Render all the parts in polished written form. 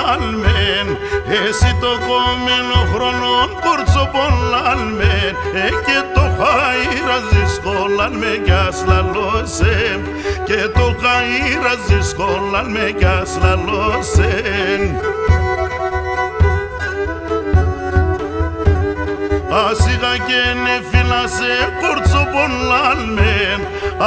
πολλάλμεν, εσύ το κομμένο χρονών κόρτσο πολλάλμεν, και το χαΐραζες κολλάλμε κι ας λαλώσεν, και το χαΐραζες κολλάλμε κι ας λαλώσεν. Ασίγα και νεφίλα σε κόρτσο πολλάλμεν,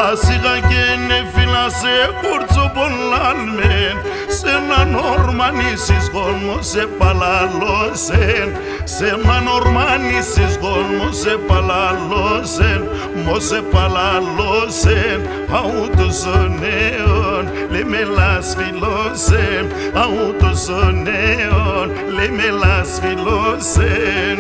ασίγα και νεφίλα σε κόρτσο πολλάλμεν, σε έναν ορμανίσεις γόλμο σε παλαλώσεν, σε έναν ορμανίσεις γόλμο σε παλαλώσεν, μο σε παλαλώσεν, αούτος ο νέων, λέμε λας φιλώσεν, αούτος ο νέων, λέμε λας φιλώσεν.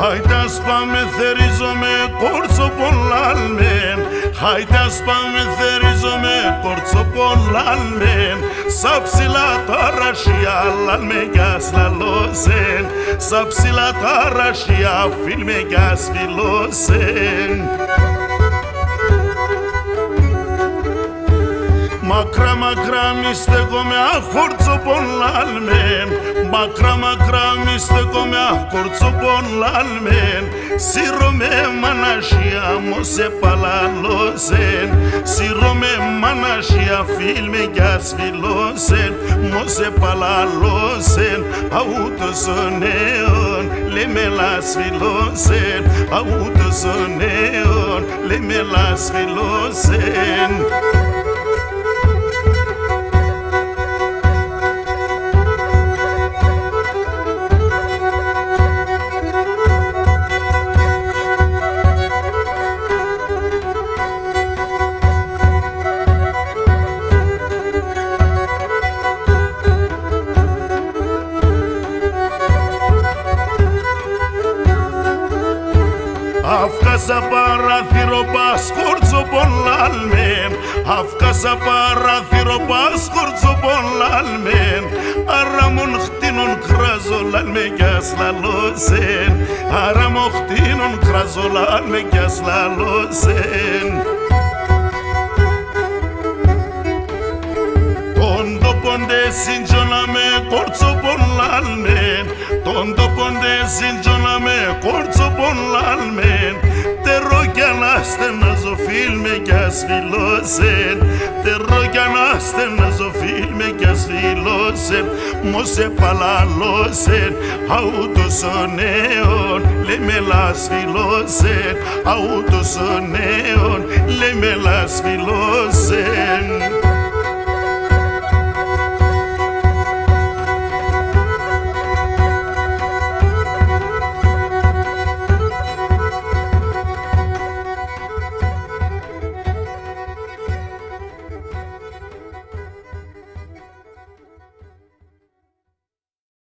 Χάιτας πάμε θερίζομαι κόρτσο πολλάλμεν, χάιτας πάμε θερίζομαι κόρτσο πολλάλμεν, σα ψηλά τα ρασιά λάλμε κι ας λαλώσεν, σα ψηλά τα ρασιά φίλμε κι ας φιλώσεν. Μακρά μακρά μη στέκομαι αχόρτσο πολλάλμεν, μακρά μακρά μη στέκομαι αχόρτσο πολλάλμεν, σύρωμε μανασιά μου σε παλαλώσεν, σύρωμε μανασιά φίλμε κι ας φιλώσεν, μου σε παλαλώσεν, αούτος ο νέων, λέμε λας φιλώσεν, αούτος ο νέων, λέμε λας φιλώσεν. Αύκασα παράθυρο πας κόρτσο πολλάλμεν, αύκασα παράθυρο πας κόρτσο πολλάλμεν, άρα μον χτίνον κραζολάλμε κι ας λαλώσεν, άρα μον χτίνον κραζολάλμε κι ας λαλώσεν. Τον τόπον δε συντζώναμε κόρτσο πολλάλμεν, τον τόπον δε συντζώναμε κόρτσο πολλάλμεν, τερό κι ανάστε να ζωφίλμε κι ας φιλώσεν, τερό κι ανάστε να ζωφίλμε κι ας φιλώσεν, μο σε παλαλώσεν, αούτος ο νέων, λέμε λας φιλώσεν, αούτος ο νέων, λέμε λας φιλώσεν.